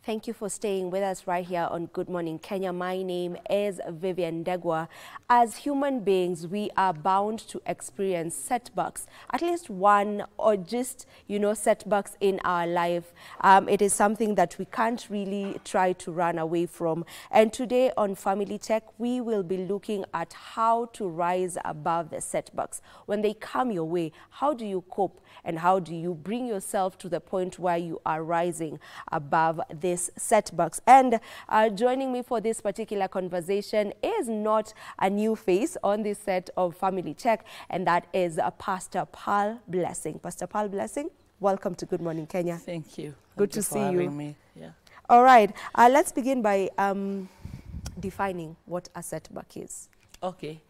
Thank you for staying with us right here on Good Morning Kenya. My name is Vivian Degwa. As human beings, we are bound to experience setbacks, at least one or just, setbacks in our life. It is something that we can't really try to run away from. And today on Family Tech, we will be looking at how to rise above the setbacks. When they come your way, how do you cope and how do you bring yourself to the point where you are rising above these setbacks? And joining me for this particular conversation is not a new face on this set of Family Check, and that is Pastor Pearl Blessing. Pastor Pearl Blessing, welcome to Good Morning Kenya. Thank you. Good to see you. Me. Yeah. All right, let's begin by defining what a setback is. Okay.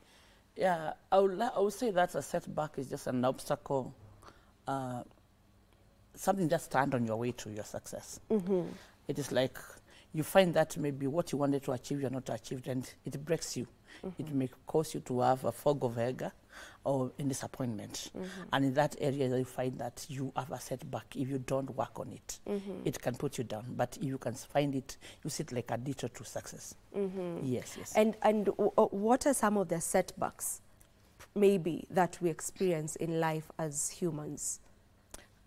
Yeah, I would say that a setback is just an obstacle, something that stands on your way to your success. Mm-hmm. It is like you find that maybe what you wanted to achieve, you're not achieved, and it breaks you. Mm-hmm. It may cause you to have a fog of anger or a disappointment. Mm-hmm. And in that area, you find that you have a setback. If you don't work on it, mm-hmm. it can put you down. But if you can find it, you see it like a detour to success. Mm-hmm. Yes, yes. And what are some of the setbacks, maybe, that we experience in life as humans?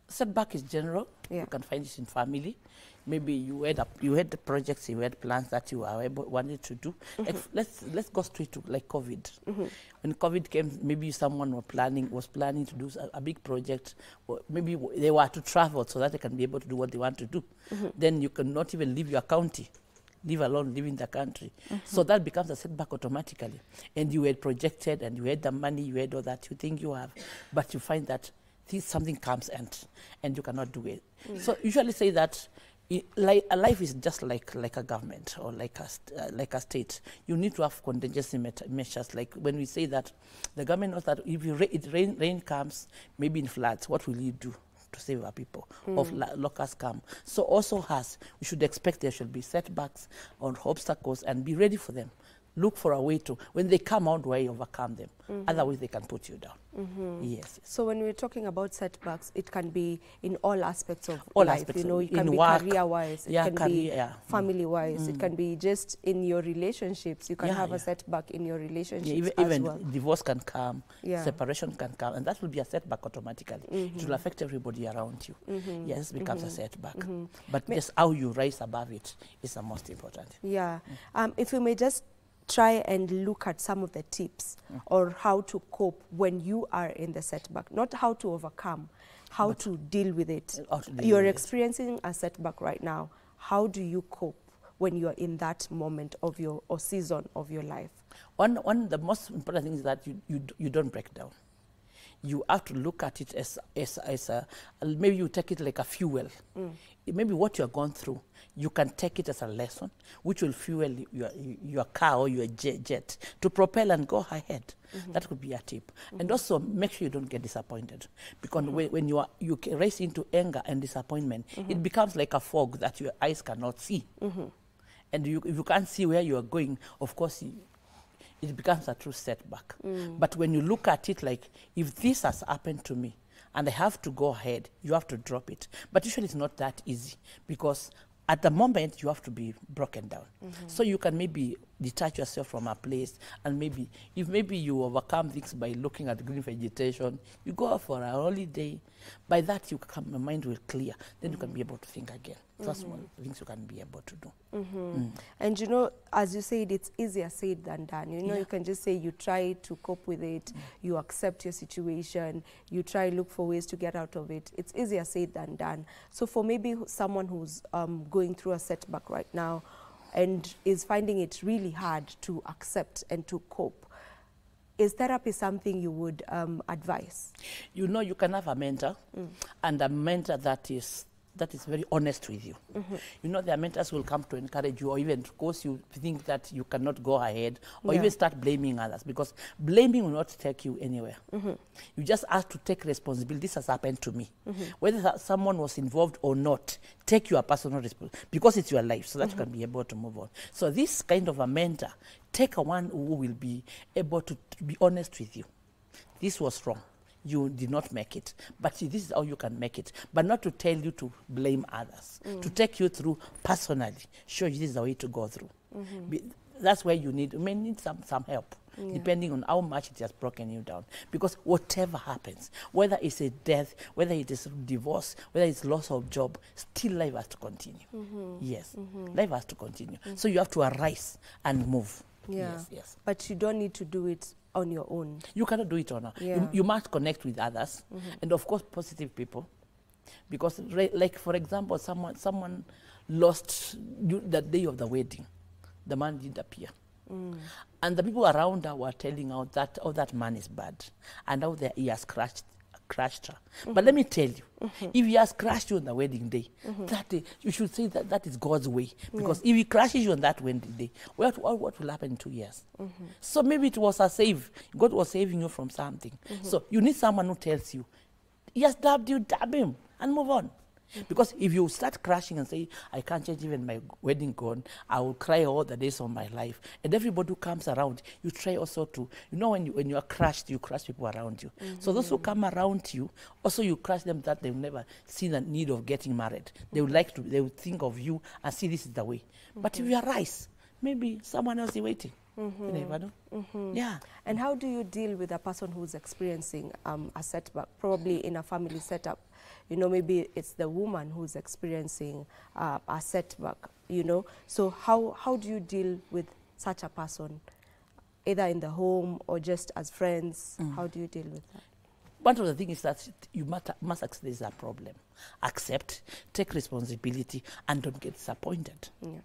Setback is general. Yeah. You can find it in family. Maybe you had the projects, you had plans that you wanted to do. Mm-hmm. Like, let's go straight to like COVID. Mm-hmm. When COVID came, maybe someone was planning to do a big project, or maybe they were to travel so that they can be able to do what they want to do. Mm-hmm. Then you cannot even leave your county, leave alone living the country. Mm-hmm. So that becomes a setback automatically. And you had projected, and you had the money, you had all that you think you have, but you find that something comes and you cannot do it. Mm-hmm. So usually say that life is just like a government or like a state. You need to have contingency measures. Like when we say that the government knows that if rain comes, maybe in floods, what will you do to save our people? Or locusts come. So also we should expect there should be setbacks or obstacles and be ready for them. Look for a way to, when they come out, where you overcome them. Mm-hmm. Otherwise, they can put you down. Mm-hmm. Yes. So when we're talking about setbacks, it can be in all aspects of all life. Aspects it can be career-wise, it can be family-wise, it can be just in your relationships. You can have a setback in your relationships even well. Divorce can come, separation can come, and that will be a setback automatically. Mm-hmm. It will affect everybody around you. Mm-hmm. Yes, it becomes a setback. Mm-hmm. But just how you rise above it is the most important. Yeah. If we may just try and look at some of the tips or how to cope when you are in the setback, not how to overcome, how to deal with it. You're experiencing a setback right now. How do you cope when you're in that moment of or season of your life? One the most important thing is that you don't break down. You have to look at it as maybe you take it like a fuel. Maybe what you're going through, you can take it as a lesson, which will fuel your car or your jet to propel and go ahead. Mm-hmm. That could be a tip. Mm-hmm. And also make sure you don't get disappointed, because when you race into anger and disappointment, it becomes like a fog that your eyes cannot see. Mm-hmm. And if you can't see where you are going, of course, it becomes a true setback. But when you look at it like, if this has happened to me and I have to go ahead, you have to drop it. But usually it's not that easy, because at the moment you have to be broken down. Mm-hmm. So you can maybe detach yourself from a place, and maybe you overcome things by looking at green vegetation, you go out for a holiday. By that your mind will clear, then you can be able to think again. That's one of the things you can be able to do. And as you said, it's easier said than done. You can just say you try to cope with it, you accept your situation, you try look for ways to get out of it. It's easier said than done. So for maybe someone who's going through a setback right now and is finding it really hard to accept and to cope, is therapy something you would advise? You can have a mentor, and a mentor that is very honest with you. Mm-hmm. Their mentors will come to encourage you, or even cause you to think that you cannot go ahead, or even start blaming others, because blaming will not take you anywhere. Mm-hmm. You just have to take responsibility. This has happened to me. Mm-hmm. Whether someone was involved or not, take your personal responsibility, because it's your life, so that you can be able to move on. So this kind of a mentor, take one who will be able to be honest with you. This was wrong. you did not make it. But see, this is how you can make it. But not to tell you to blame others. To take you through personally, show you this is the way to go through. That's where you may need some help, depending on how much it has broken you down. Because whatever happens, whether it's a death, whether it is divorce, whether it's loss of job, still life has to continue. Yes, life has to continue. So you have to arise and move. Yeah. Yes. But you don't need to do it on your own. You cannot do it on your own. You must connect with others, and of course positive people. Because like for example, someone lost the day of the wedding. The man didn't appear. And the people around her were telling her that, oh, that man is bad. And how he has crashed her. But let me tell you, if he has crashed you on the wedding day, that day, you should say that is God's way. Because if he crashes you on that wedding day, what will happen in 2 years? So maybe it was a save. God was saving you from something. So you need someone who tells you, he has dabbed you, dab him, and move on. Because if you start crashing and say, I can't change even my wedding gown, I will cry all the days of my life. And everybody who comes around, you try also to, you know, when you are crushed, you crush people around you. So those who come around you, also you crush them that they've never seen the need of getting married. They would like to, they would think of you and see this is the way. But if you arise, maybe someone else is waiting. You never know. Yeah. And how do you deal with a person who's experiencing a setback, probably in a family setup? You know, maybe it's the woman who's experiencing a setback, you know. So how do you deal with such a person, either in the home or just as friends? How do you deal with that? One of the things is that you must accept there's a problem. Accept, take responsibility, and don't get disappointed. Yeah.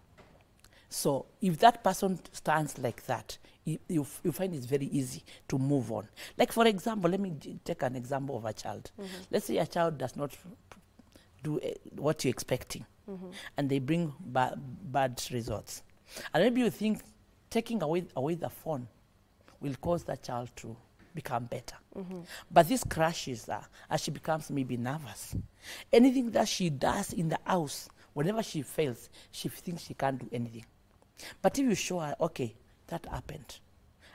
So if that person stands like that, you find it's very easy to move on. Like for example, let me take an example of a child. Let's say a child does not do what you're expecting, and they bring bad results. And maybe you think taking away the phone will cause that child to become better. But this crashes her as she becomes maybe nervous. Anything that she does in the house, whenever she fails, she thinks she can't do anything. But if you show her, okay, that happened,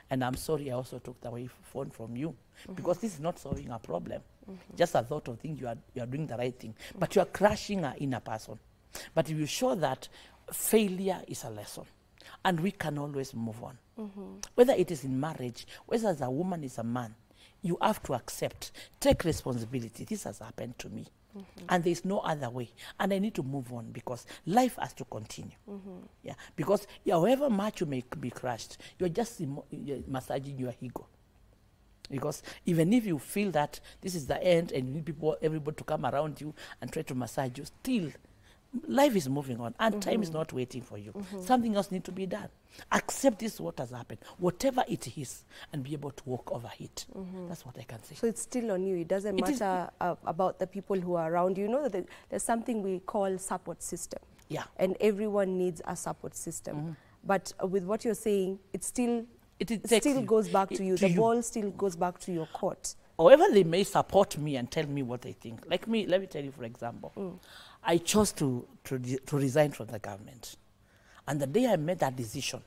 and I'm sorry I also took the phone from you, because this is not solving a problem. Just a thought of things, you are doing the right thing, but you are crushing her inner person. But if you show that failure is a lesson, and we can always move on, whether it is in marriage, whether as a woman is a man, you have to accept, take responsibility. This has happened to me. And there's no other way. And I need to move on because life has to continue. Yeah, because however much you may be crushed, you're just massaging your ego. Because even if you feel that this is the end and you need everybody to come around you and try to massage you, still life is moving on and time is not waiting for you. Something else needs to be done. Accept this, what has happened, whatever it is, and be able to walk over it. That's what I can say. So it's still on you. It doesn't matter about the people who are around you. You know that there's something we call support system. Yeah. And everyone needs a support system. But with what you're saying, it still goes back to you. The ball still goes back to your court. However, they may support me and tell me what they think. Like me, let me tell you, for example, I chose to resign from the government. And the day I made that decision,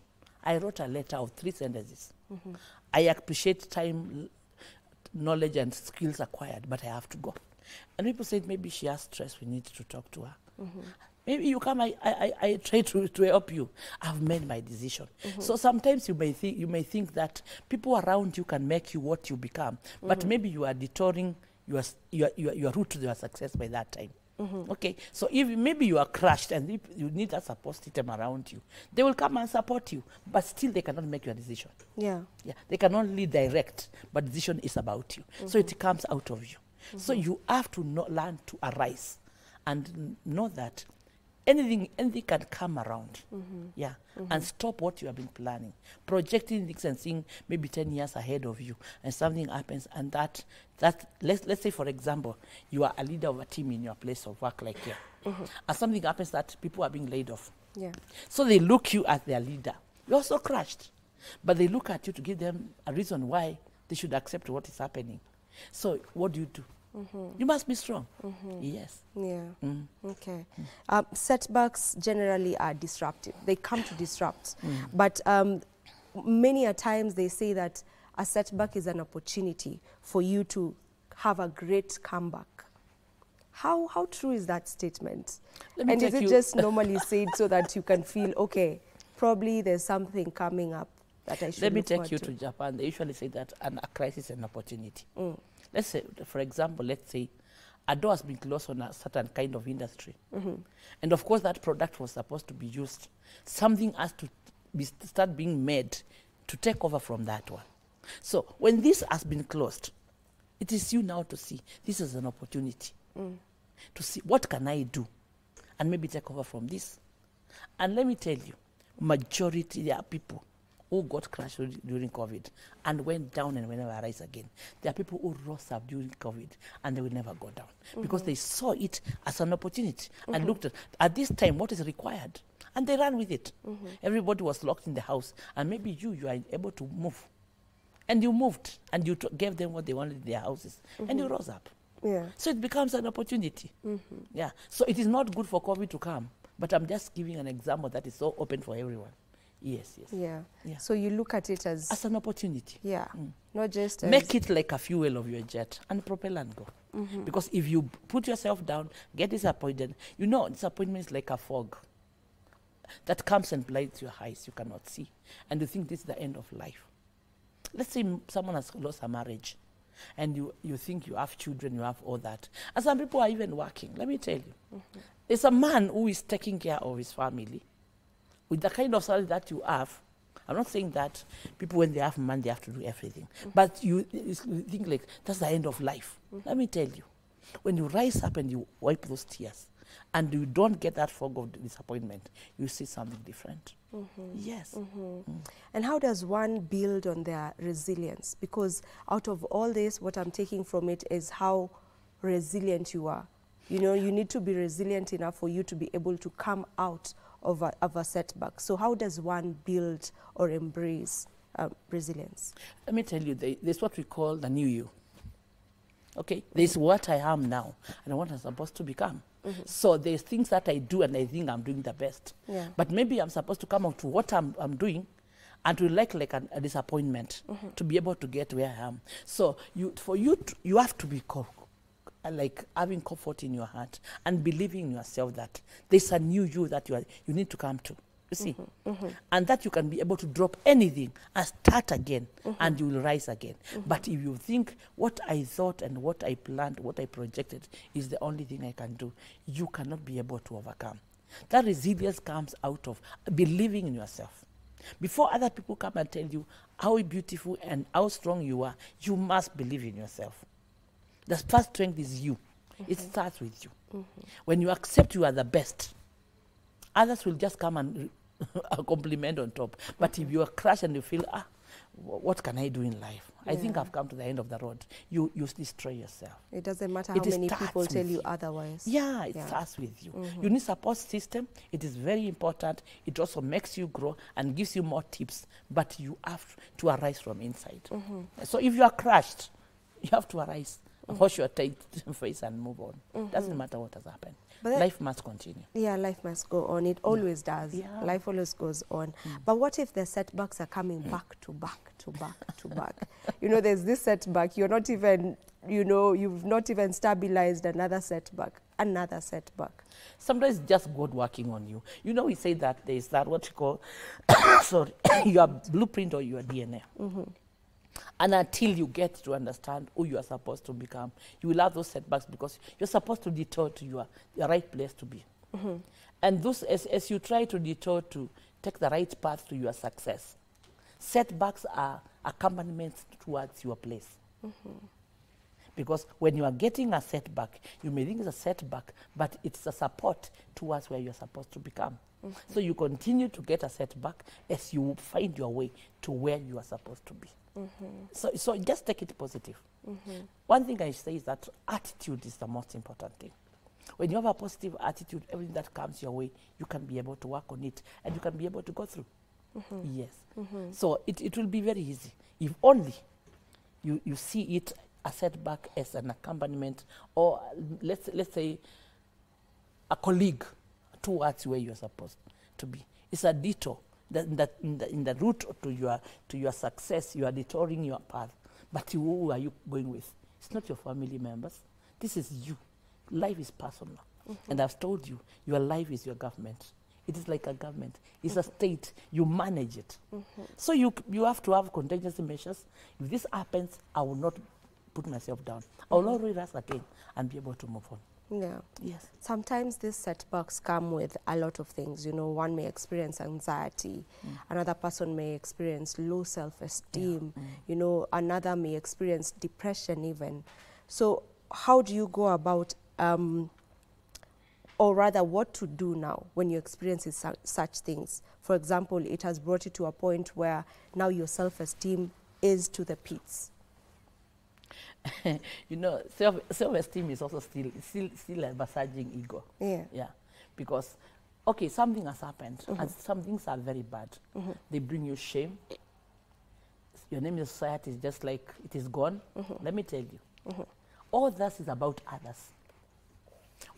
I wrote a letter of 3 sentences. I appreciate time, knowledge, and skills acquired, but I have to go. And people said, maybe she has stress, we need to talk to her. Maybe you come, I try to help you. I've made my decision. So sometimes you may think that people around you can make you what you become, but maybe you are detouring your route to your success by that time. Okay, so if maybe you are crushed and if you need a support system around you, they will come and support you, but still they cannot make your decision. Yeah, they can only direct, but decision is about you. So it comes out of you. So you have to learn to arise and know that anything can come around, and stop what you have been planning, projecting things and seeing maybe 10 years ahead of you, and something happens, and that let's say, for example, you are a leader of a team in your place of work, like here, and something happens that people are being laid off. So they look you as their leader. You're also crushed, but they look at you to give them a reason why they should accept what is happening. So what do? You must be strong. Yes. Yeah. Okay. Setbacks generally are disruptive. They come to disrupt. But many a times they say that a setback is an opportunity for you to have a great comeback. How true is that statement? And is it just normally said so that you can feel, okay, probably there's something coming up that I should Let me take you to Japan. They usually say that a crisis is an opportunity. Let's say, for example, let's say a door has been closed on a certain kind of industry. And of course, that product was supposed to be used. Something has to start being made to take over from that one. So when this has been closed, it is you now to see this is an opportunity to see what can I do and maybe take over from this. And let me tell you, majority, there are people who got crushed during COVID and went down and will never rise again. There are people who rose up during COVID and they will never go down because they saw it as an opportunity and looked at this time what is required. And they ran with it. Everybody was locked in the house. And maybe you are able to move. And you moved. And you gave them what they wanted in their houses. And you rose up. Yeah. So it becomes an opportunity. Yeah. So it is not good for COVID to come. But I'm just giving an example that is so open for everyone. Yes, yes. Yeah. Yeah. So you look at it as an opportunity. Yeah. Not just as make it like a fuel of your jet and propel and go. Because if you put yourself down, get disappointed, you know, disappointment is like a fog that comes and blinds your eyes, you cannot see. And you think this is the end of life. Let's say someone has lost a marriage and you think you have children, you have all that. And some people are even working. Let me tell you. There's a man who is taking care of his family with the kind of salary that you have. I'm not saying that people, when they have money, they have to do everything. But you think like, that's the end of life. Let me tell you. When you rise up and you wipe those tears, and you don't get that fog of disappointment, you see something different. Yes. And how does one build on their resilience? Because out of all this, what I'm taking from it is how resilient you are. You know, you need to be resilient enough for you to be able to come out of a setback. So how does one build or embrace resilience? Let me tell you, there's what we call the new you. Okay, there's what I am now and what I'm supposed to become. So there's things that I do and I think I'm doing the best. Yeah. But maybe I'm supposed to come out to what I'm doing and to like a disappointment to be able to get where I am. So you have to be like having comfort in your heart and believing in yourself that there's a new you that you need to come to. You see? And that you can be able to drop anything and start again and you will rise again. But if you think what I thought and what I planned, what I projected is the only thing I can do, you cannot be able to overcome. That resilience comes out of believing in yourself. Before other people come and tell you how beautiful and how strong you are, you must believe in yourself. The first strength is you. It starts with you. When you accept you are the best, others will just come and a compliment on top. But if you are crushed and you feel, what can I do in life? I think I've come to the end of the road. You destroy yourself. It doesn't matter how many people tell you otherwise. Yeah, it starts with you. You need support system. It is very important. It also makes you grow and gives you more tips. But you have to arise from inside. So if you are crushed, you have to arise, wash your tight face and move on. Doesn't matter what has happened. But life must continue. Yeah, life must go on. It always does. Yeah. Life always goes on. But what if the setbacks are coming back to back to back to back? You know, there's this setback. You're not even, you know, you've not even stabilized another setback. Sometimes it's just God working on you. You know, we say that there's that what you call, sorry, your blueprint or your DNA. And until you get to understand who you are supposed to become, you will have those setbacks because you're supposed to detour to the right place to be. And those, as you try to detour to take the right path to your success, setbacks are accompaniments towards your place. Because when you are getting a setback, you may think it's a setback, but it's a support towards where you're supposed to become. So you continue to get a setback as you find your way to where you are supposed to be. So just take it positive. One thing I say is that attitude is the most important thing. When you have a positive attitude, everything that comes your way, you can be able to work on it and you can be able to go through. Yes. So it will be very easy. If only you see it, a setback, as an accompaniment, or let's say a colleague towards where you're supposed to be. It's a detour. In the route to your success, you are detouring your path. But who are you going with? It's not your family members. This is you. Life is personal. And I've told you, your life is your government. It is like a government. It's a state. You manage it. So you have to have contingency measures. If this happens, I will not put myself down. I will not re-rise again and be able to move on. Yeah. Yes. Sometimes these setbacks come with a lot of things. You know, one may experience anxiety. Another person may experience low self-esteem. You know, another may experience depression even. So how do you go about, or rather what to do now when you experience such things? For example, it has brought you to a point where now your self-esteem is to the pits. You know, self-esteem is also still a massaging ego. Yeah. Yeah. Because, okay, something has happened, and some things are very bad. They bring you shame. Your name in society is just like, it is gone. Let me tell you. All that is about others.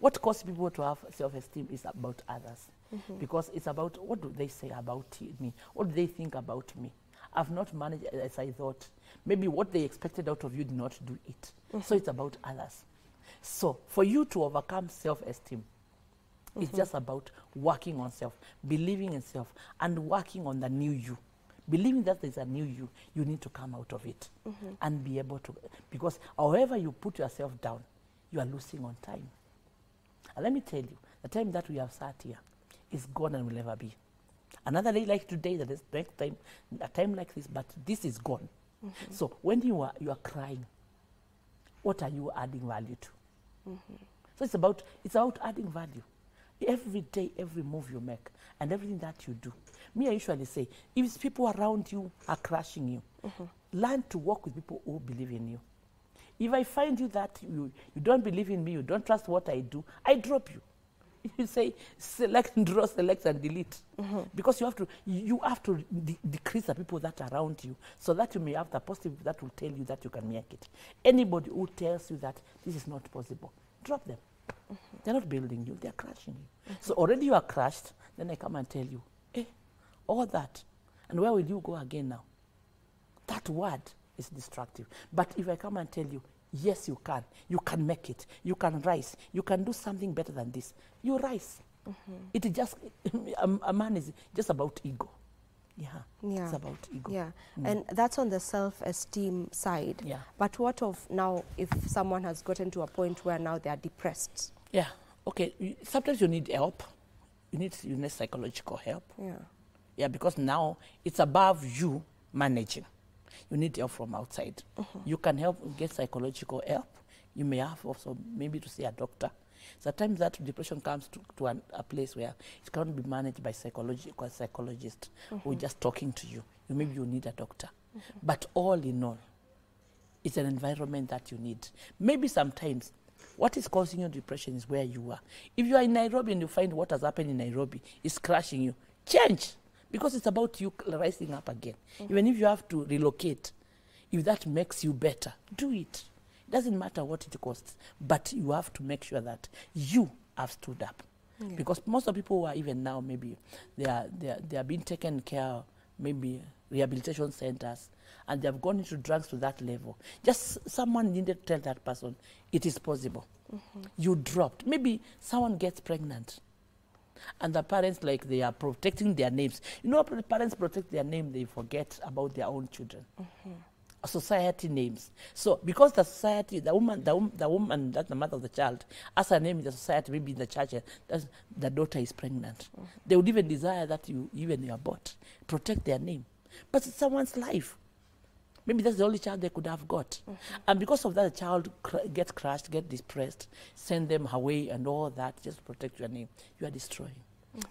What causes people to have self-esteem is about others. Because it's about, what do they say about me? What do they think about me? I've not managed as I thought. Maybe what they expected out of you did not do it. So it's about others. So for you to overcome self-esteem, it's just about working on self, believing in self, and working on the new you. Believing that there's a new you, you need to come out of it and be able to, because however you put yourself down, you are losing on time. And let me tell you, the time that we have sat here is gone and will never be. Another day like today, that is next time, a time like this, but this is gone. So when you are crying, what are you adding value to? So it's about adding value. Every day, every move you make, and everything that you do. Me, I usually say, if people around you are crushing you, learn to work with people who believe in you. If I find you that you don't believe in me, you don't trust what I do, I drop you. You say select, draw, select, and delete. Because you have to decrease the people that are around you, so that you may have the positive that will tell you that you can make it. Anybody who tells you that this is not possible, drop them. They're not building you, they're crushing you. So already you are crushed, then I come and tell you, all that. And where will you go again now? That word is destructive. But if I come and tell you, yes, you can make it, you can rise, you can do something better than this, you rise. It is just, a man is just about ego. Yeah, it's about ego. Yeah, and that's on the self-esteem side. Yeah. But what of now if someone has gotten to a point where now they are depressed? Yeah, okay, sometimes you need help. You need psychological help. Yeah. Yeah, because now it's above you managing. You need help from outside. You can get psychological help. You may have also maybe to see a doctor. Sometimes that depression comes to a place where it cannot be managed by psychologist who are just talking to you. Maybe you need a doctor. But all in all, it's an environment that you need. Maybe sometimes what is causing you depression is where you are. If you are in Nairobi and you find what has happened in Nairobi is crushing you, change. Because it's about you rising up again. Even if you have to relocate, if that makes you better, do it. It doesn't matter what it costs, but you have to make sure that you have stood up. Because most of the people who are even now, maybe they are being taken care of, maybe rehabilitation centers, and they have gone into drugs to that level. Just someone needed to tell that person, it is possible. You dropped. Maybe someone gets pregnant. And the parents, like, they are protecting their names. You know, the parents protect their name, they forget about their own children. Society names. So, because the society, the woman, that's the mother of the child, as her name in the society, maybe in the church, the daughter is pregnant. They would even desire that you abort. Protect their name. But it's someone's life. Maybe that's the only child they could have got. And because of that, the child gets crushed, gets depressed, send them away and all that, just to protect your name. You are destroying.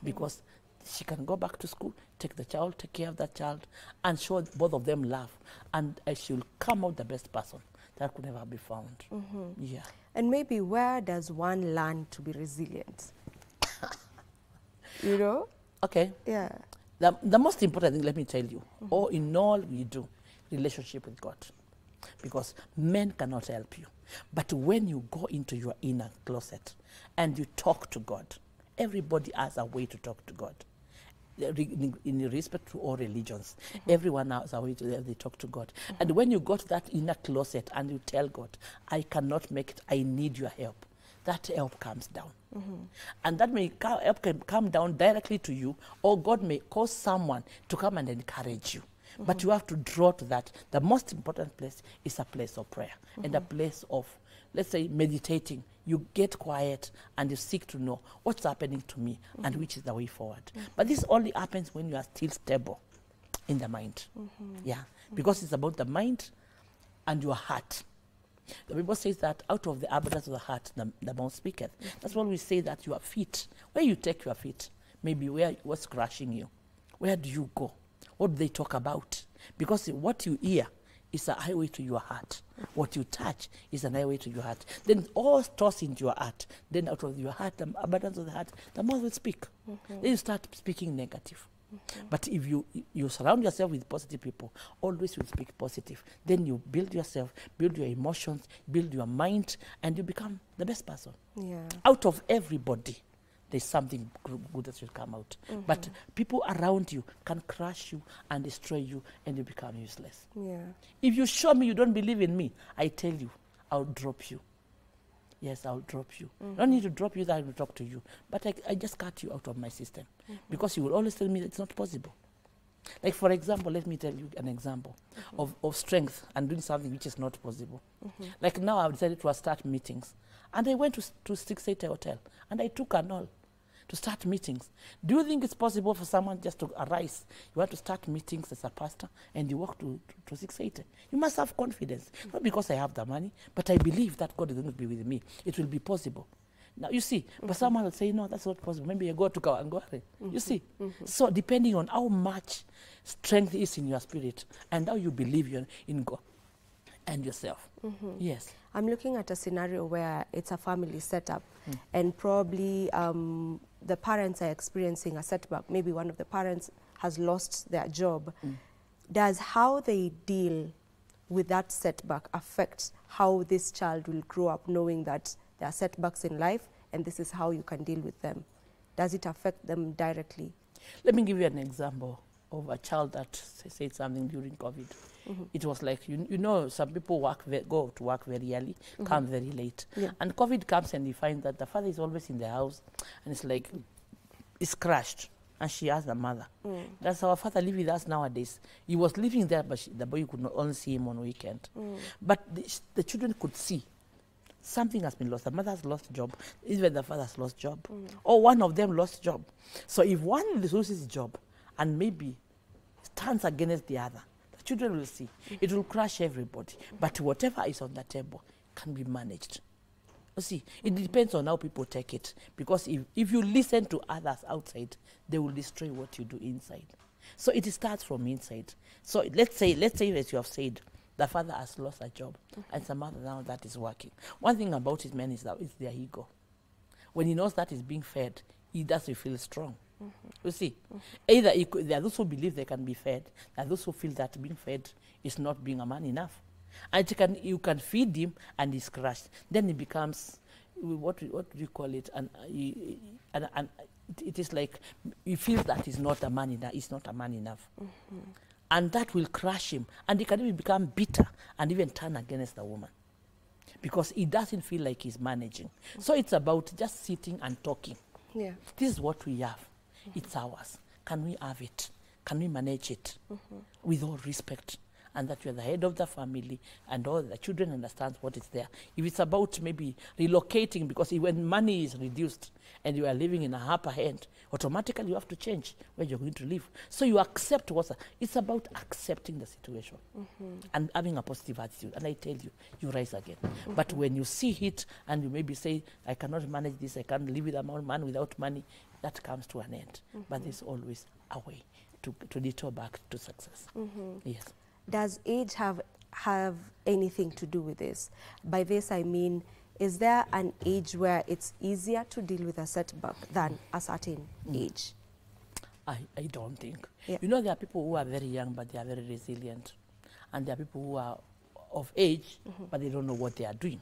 Because she can go back to school, take the child, take care of that child, and show both of them love. And she will come out the best person that could never be found. Yeah. And maybe where does one learn to be resilient? You know? Okay. Yeah. The most important thing, let me tell you, in all we do, relationship with God. Because men cannot help you. But when you go into your inner closet and you talk to God, everybody has a way to talk to God. in respect to all religions. Everyone has a way to they talk to God. And when you go to that inner closet and you tell God, I cannot make it, I need your help, that help comes down. And that help can come down directly to you, or God may cause someone to come and encourage you. But you have to draw to that. The most important place is a place of prayer and a place of, let's say, meditating. You get quiet and you seek to know what's happening to me and which is the way forward. But this only happens when you are still stable in the mind. Yeah, because it's about the mind and your heart. The Bible says that out of the abundance of the heart, the mouth speaketh. That's why we say that your feet, where you take your feet, maybe what's crushing you, where do you go? What do they talk about? Because what you hear is a highway to your heart. What you touch is an highway to your heart. Then all tossed into your heart. Then out of your heart, the abundance of the heart, the mouth will speak. Then you start speaking negative. But if you surround yourself with positive people, always will speak positive. Then you build yourself, build your emotions, build your mind, and you become the best person. Yeah. Out of everybody, there's something good that will come out. But people around you can crush you and destroy you, and you become useless. Yeah. If you show me you don't believe in me, I tell you, I'll drop you. Yes, I'll drop you. I don't need to drop you that I will talk to you. But I just cut you out of my system. Because you will always tell me that it's not possible. Like, for example, let me tell you an example of strength and doing something which is not possible. Like now I've decided to start meetings. And I went to 680 Hotel. And I took an all to start meetings. Do you think it's possible for someone just to arise? You want to start meetings as a pastor and you walk to 680. You must have confidence. Not because I have the money, but I believe that God is going to be with me. It will be possible. Now, you see, but someone will say, no, that's not possible. Maybe you go to Kawangware. You see? So depending on how much strength is in your spirit and how you believe in God and yourself. Yes. I'm looking at a scenario where it's a family setup and probably the parents are experiencing a setback. Maybe one of the parents has lost their job. Does how they deal with that setback affect how this child will grow up knowing that there are setbacks in life and this is how you can deal with them? Does it affect them directly? Let me give you an example of a child that said something during COVID. It was like, you know, some people go to work very early, come very late. And COVID comes and you find that the father is always in the house and it's like, it's crashed. And she asked the mother. That's our father live with us nowadays. He was living there, but the boy could not only see him on weekend. But the children could see something has been lost. The mother has lost job, even the father has lost job. Or one of them lost job. So if one loses job and maybe stands against the other, the children will see. It will crush everybody. But whatever is on the table can be managed. You see, it depends on how people take it. Because if you listen to others outside, they will destroy what you do inside. So it starts from inside. So let's say as you have said, the father has lost a job and some other now that is working. One thing about his men is that it's their ego. When he knows that is being fed, he doesn't feel strong. You see, either there are those who believe they can be fed, there are those who feel that being fed is not being a man enough. And you can feed him and he's crushed. Then he becomes, what do you call it? It is like he feels that he's not a man enough. He's not a man enough. And that will crush him. And he can even become bitter and even turn against the woman. Because he doesn't feel like he's managing. So it's about just sitting and talking. Yeah. This is what we have. It's ours. Can we have it? Can we manage it? With all respect. And that you're the head of the family and all the children understand what is there. If it's about maybe relocating, because when money is reduced and you are living in a upper end, automatically you have to change where you're going to live. So you accept it's about accepting the situation and having a positive attitude. And I tell you, you rise again. But when you see it and you maybe say, I cannot manage this, I can't live with a man without money, that comes to an end. But there's always a way to detour back to success. Yes. Does age have anything to do with this? By this I mean, is there an age where it's easier to deal with a setback than a certain age? I don't think. Yeah. You know, there are people who are very young, but they are very resilient. And there are people who are of age, but they don't know what they are doing.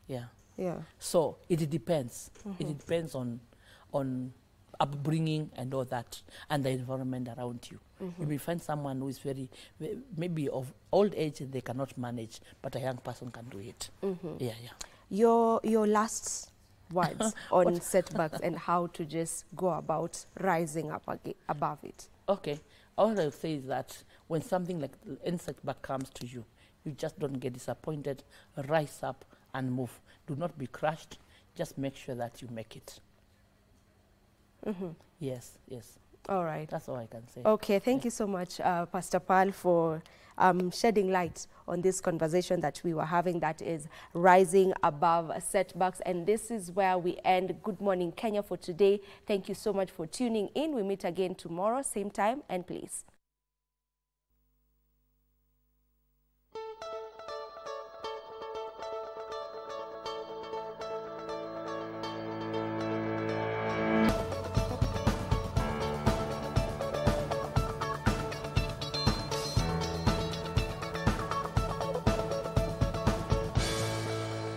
Yeah. Yeah. So it depends. It depends on upbringing and all that, and the environment around you. You may find someone who is maybe of old age, they cannot manage, but a young person can do it. Yeah, yeah. Your last words on setbacks and how to just go about rising up above it. Okay, all I'll say is that when something like any setback comes to you, you just don't get disappointed, rise up and move. Do not be crushed, just make sure that you make it. Yes, yes. All right. That's all I can say. Okay, thank you so much, Pastor Pearl, for shedding light on this conversation that we were having, that is rising above setbacks. And this is where we end Good Morning Kenya for today. Thank you so much for tuning in. We meet again tomorrow, same time and place.